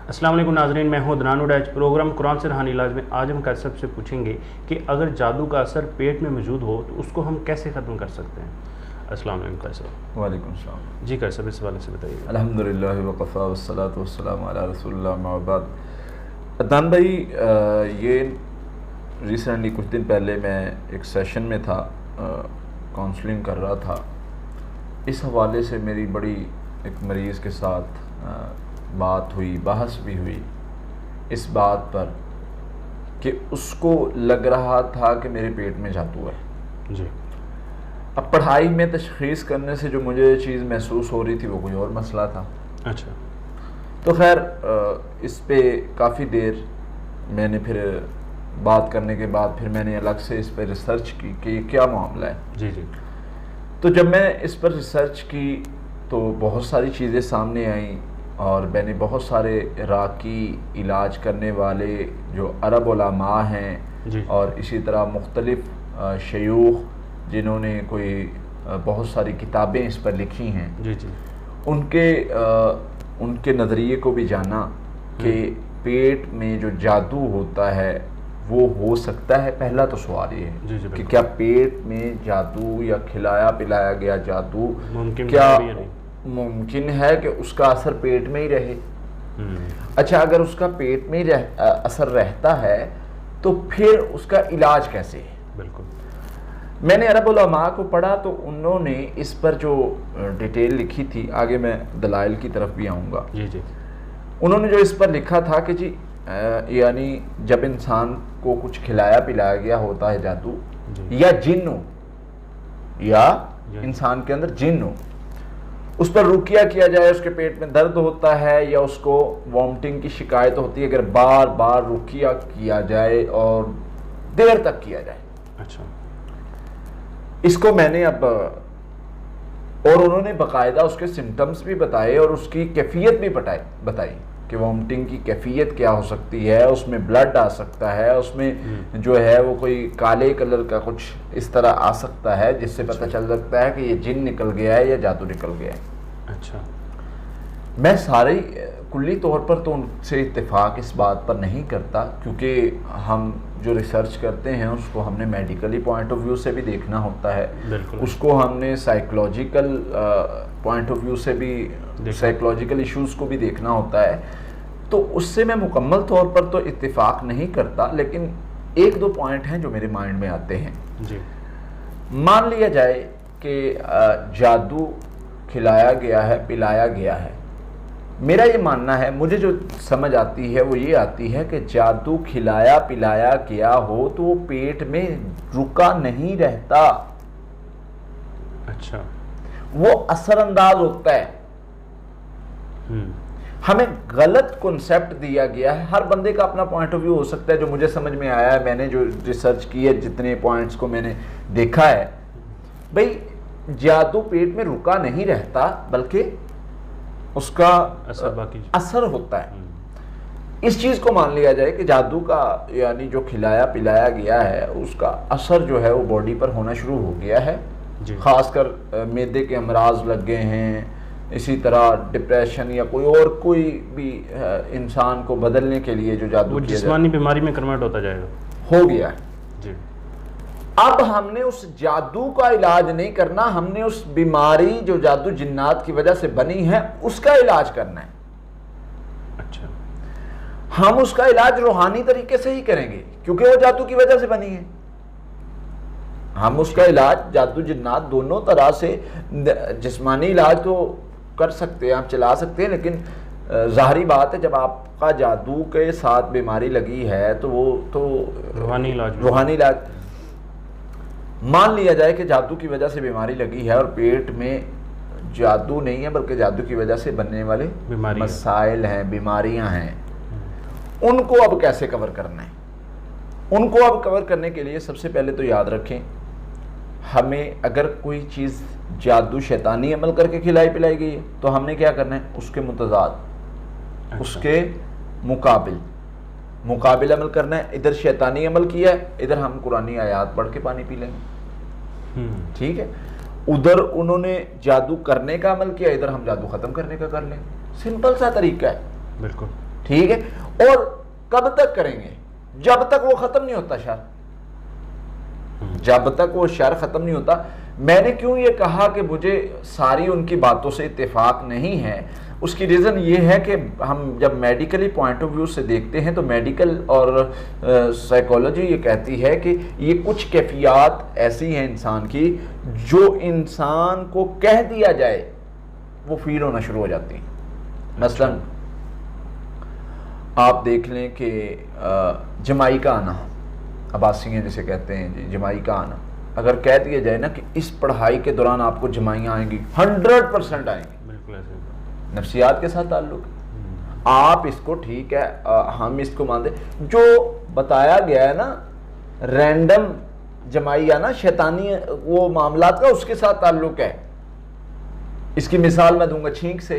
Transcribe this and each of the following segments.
अस्सलाम वालेकुम नाज़रीन, मैं हूं अदनान उडैच। प्रोग्राम कुरान से रूहानी इलाज में आज हम कैसर से पूछेंगे कि अगर जादू का असर पेट में मौजूद हो तो उसको हम कैसे ख़त्म कर सकते हैं। अस्सलाम वालेकुम कैसर। वालेकुम सलाम। जी कैसर, इस वाले से बताइए। अल्हम्दुलिल्लाह वक़फ़ा वस्सलातु वस्सलामु अला रसूलिल्लाह अम्मा बाद। अदनान भाई, ये रिसेंटली कुछ दिन पहले मैं एक सेशन में था, काउंसलिंग कर रहा था। इस हवाले से मेरी बड़ी एक मरीज़ के साथ बात हुई, बहस भी हुई इस बात पर कि उसको लग रहा था कि मेरे पेट में जादू है। जी। अब पढ़ाई में तशख़ीस करने से जो मुझे चीज़ महसूस हो रही थी वो कोई और मसला था। अच्छा। तो खैर इस पे काफ़ी देर मैंने फिर बात करने के बाद फिर मैंने अलग से इस पर रिसर्च की कि ये क्या मामला है। जी जी। तो जब मैं इस पर रिसर्च की तो बहुत सारी चीज़ें सामने आईं और मैंने बहुत सारे इराक़ी इलाज करने वाले जो अरब उलमा हैं जी। और इसी तरह मुख्तलिफ़ शयूख़ जिन्होंने कोई बहुत सारी किताबें इस पर लिखी हैं, जी जी। उनके नज़रिए को भी जाना कि पेट में जो जादू होता है वो हो सकता है। पहला तो सवाल ये है जी जी, कि क्या पेट में जादू या खिलाया पिलाया गया जादू मुमकिन क्या है भी या नहीं? मुमकिन है कि उसका असर पेट में ही रहे। अच्छा, अगर उसका पेट में ही असर रहता है तो फिर उसका इलाज कैसे है? बिल्कुल। मैंने अरब उलमा को पढ़ा तो उन्होंने इस पर जो डिटेल लिखी थी, आगे मैं दलाइल की तरफ भी आऊँगा। जी जी। उन्होंने जो इस पर लिखा था कि जी यानी जब इंसान को कुछ खिलाया पिलाया गया होता है जादू या जिन हो या इंसान के अंदर जिन हो, उस पर रुकिया किया जाए, उसके पेट में दर्द होता है या उसको वॉमिटिंग की शिकायत होती है, अगर बार बार रुकिया किया जाए और देर तक किया जाए। अच्छा। इसको मैंने अब और उन्होंने बाकायदा उसके सिम्टम्स भी बताए और उसकी कैफियत भी बताई कि वॉमिटिंग की कैफियत क्या हो सकती है, उसमें ब्लड आ सकता है, उसमें जो है वो कोई काले कलर का कुछ इस तरह आ सकता है जिससे पता चल सकता है कि ये जिन निकल गया है या जादू निकल गया है। अच्छा। मैं सारे कुल्ली तौर पर तो उनसे इत्तेफाक इस बात पर नहीं करता, क्योंकि हम जो रिसर्च करते हैं उसको हमने मेडिकली पॉइंट ऑफ व्यू से भी देखना होता है, उसको हमने साइकोलॉजिकल पॉइंट ऑफ व्यू से भी साइकोलॉजिकल इश्यूज़ को भी देखना होता है। तो उससे मैं मुकम्मल तौर पर तो इत्तेफाक नहीं करता, लेकिन एक दो पॉइंट हैं जो मेरे माइंड में आते हैं। जी। मान लिया जाए कि जादू खिलाया गया है, पिलाया गया है। मेरा ये मानना है, मुझे जो समझ आती है वो ये आती है कि जादू खिलाया पिलाया गया हो तो वो पेट में रुका नहीं रहता। अच्छा। वो असरअंदाज होता है। हमें गलत कॉन्सेप्ट दिया गया है। हर बंदे का अपना पॉइंट ऑफ व्यू हो सकता है। जो मुझे समझ में आया है, मैंने जो रिसर्च की है, जितने पॉइंट्स को मैंने देखा है, भाई जादू पेट में रुका नहीं रहता बल्कि उसका असर होता है। इस चीज़ को मान लिया जाए कि जादू का यानी जो खिलाया पिलाया गया है उसका असर जो है वो बॉडी पर होना शुरू हो गया है। ख़ासकर मैदे के अमराज लग गए हैं, इसी तरह डिप्रेशन या कोई भी इंसान को बदलने के लिए जो जादू जिस्मानी बीमारी में कन्वर्ट होता जाएगा, हो गया है। जी। अब हमने उस जादू का इलाज नहीं करना, हमने उस बीमारी जो जादू जिन्नात की वजह से बनी है उसका इलाज करना है। अच्छा। हम उसका इलाज रूहानी तरीके से ही करेंगे क्योंकि वो जादू की वजह से बनी है। हम उसका इलाज जादू जिन्नात दोनों तरह से, जिस्मानी इलाज तो कर सकते हैं, आप चला सकते हैं, लेकिन ज़ाहरी बात है जब आपका जादू के साथ बीमारी लगी है तो वो तो रूहानी इलाज। मान लिया जाए कि जादू की वजह से बीमारी लगी है और पेट में जादू नहीं है बल्कि जादू की वजह से बनने वाले मसाइल हैं, बीमारियां हैं, उनको अब कैसे कवर करना है? उनको अब कवर करने के लिए सबसे पहले तो याद रखें, हमें अगर कोई चीज़ जादू शैतानी अमल करके खिलाई पिलाई गई है तो हमने क्या करना है? उसके मुतज़ाद, उसके मुकाबिल अमल करना है। इधर शैतानी अमल किया है, इधर हम कुरानी आयात पढ़ के पानी पी लेंगे। ठीक है। उधर उन्होंने जादू करने का अमल किया, इधर हम जादू ख़त्म करने का कर लें। सिंपल सा तरीका है। बिल्कुल। ठीक है, और कब तक करेंगे? जब तक वो खत्म नहीं होता शर, जब तक वो शर खत्म नहीं होता। मैंने क्यों ये कहा कि मुझे सारी उनकी बातों से इत्तेफाक नहीं है, उसकी रीज़न ये है कि हम जब मेडिकली पॉइंट ऑफ व्यू से देखते हैं तो मेडिकल और साइकोलॉजी ये कहती है कि ये कुछ कैफियत ऐसी हैं इंसान की जो इंसान को कह दिया जाए वो फील होना शुरू हो जाती हैं। मसलन आप देख लें कि जमाई का आना, अब्बासियाँ जिसे कहते हैं जी, जमाई का आना, अगर कह दिया जाए ना कि इस पढ़ाई के दौरान आपको जमाइयाँ आएंगी, 100% आएंगी, बिल्कुल ऐसे नफ्सियात के साथ ताल्लुक है। आप इसको ठीक है, हम इसको मानते, जो बताया गया है ना रैंडम जमाई आना, शैतानी वो मामलात का उसके साथ ताल्लुक है। इसकी मिसाल मैं दूंगा छींक से।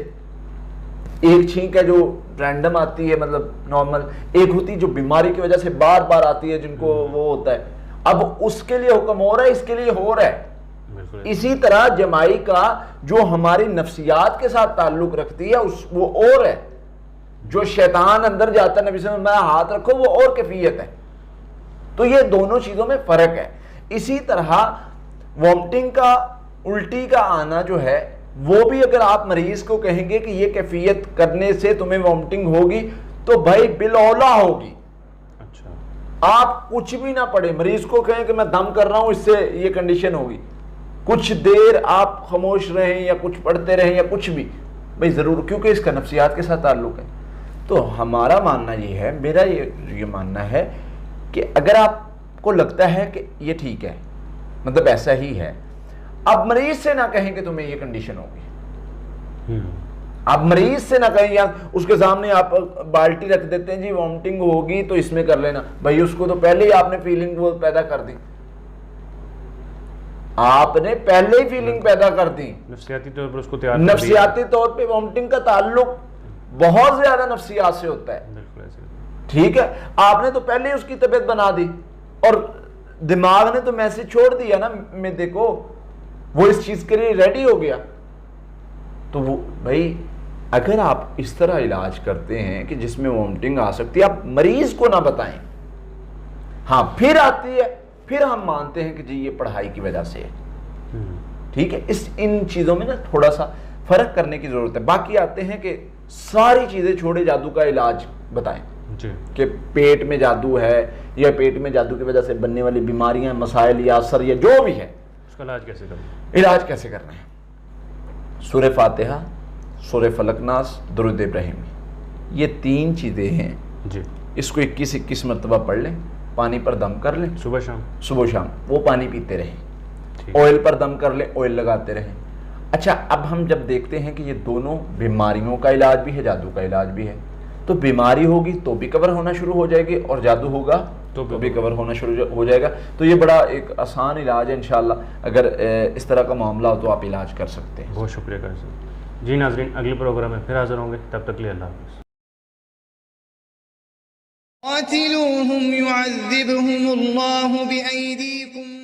एक छींक है जो रैंडम आती है, मतलब नॉर्मल, एक होती है जो बीमारी की वजह से बार बार आती है, जिनको वो होता है, अब उसके लिए हुक्म हो रहा है, इसके लिए हो रहा है। इसी तरह जमाई का जो हमारी नफ्सियात के साथ ताल्लुक रखती है उस वो और है, जो शैतान अंदर जाता है, नबी से मैं हाथ रखो, वो और कैफियत है। तो ये दोनों चीजों में फर्क है। इसी तरह वॉमिटिंग का, उल्टी का आना जो है, वो भी अगर आप मरीज को कहेंगे कि ये कैफियत करने से तुम्हें वॉमिटिंग होगी, तो भाई बिलौला होगी। अच्छा, आप कुछ भी ना पढ़े, मरीज को कहें कि मैं दम कर रहा हूं, इससे ये कंडीशन होगी, कुछ देर आप खामोश रहें या कुछ पढ़ते रहें या कुछ भी, भाई जरूर, क्योंकि इसका नफ्सियात के साथ ताल्लुक है। तो हमारा मानना ये है, मेरा ये मानना है कि अगर आपको लगता है कि ये ठीक है, मतलब ऐसा ही है, आप मरीज से ना कहें कि तुम्हें ये कंडीशन होगी। आप मरीज से ना कहें, या उसके सामने आप बाल्टी रख देते हैं जी वॉमिटिंग होगी तो इसमें कर लेना, भाई उसको तो पहले ही आपने फीलिंग वो पैदा कर दी, आपने पहले ही फीलिंग पैदा कर दी, नफ्सियाती तौर पर उसको तैयार, नफ्सियाती तौर पे वॉमिटिंग का ताल्लुक बहुत ज्यादा नफ्सियात से होता है। ठीक है, आपने तो पहले ही उसकी तबीयत बना दी और दिमाग ने तो मैसेज छोड़ दिया ना, मैं देखो वो इस चीज के लिए रेडी हो गया। तो वो भाई अगर आप इस तरह इलाज करते हैं कि जिसमें वॉमिटिंग आ सकती है, आप मरीज को ना बताएं, हाँ फिर आती है, फिर हम मानते हैं कि जी ये पढ़ाई की वजह से है। ठीक है, इन चीजों में ना थोड़ा सा फर्क करने की जरूरत है। बाकी आते हैं कि सारी चीजें छोड़े, जादू का इलाज बताएं कि पेट में जादू है या पेट में जादू की वजह से बनने वाली बीमारियां, मसाइल या असर या जो भी है, उसका इलाज कैसे करना है? इलाज कैसे करना है? सूरह फातिहा, सूरह फलकनास, दुरूद इब्राहिमी, ये 3 चीजें हैं जी। इसको 21-21 मरतबा पढ़ लें, पानी पर दम कर लें, सुबह शाम वो पानी पीते रहें, ऑयल पर दम कर लें, ऑयल लगाते रहें। अच्छा, अब हम जब देखते हैं कि ये दोनों बीमारियों का इलाज भी है, जादू का इलाज भी है, तो बीमारी होगी तो भी कवर होना शुरू हो जाएगी और जादू होगा तो भी कवर होना शुरू हो जाएगा। तो ये बड़ा एक आसान इलाज है इंशाल्लाह। अगर इस तरह का मामला हो तो आप इलाज कर सकते हैं। बहुत शुक्रिया सर जी। नाज़रीन, अगले प्रोग्राम में फिर हाजिर होंगे, तब तक के लिए अल्लाह हाफ़िज़। क़ातिलूहुम युअज़्ज़िबहुमुल्लाहु बिअयदीकुम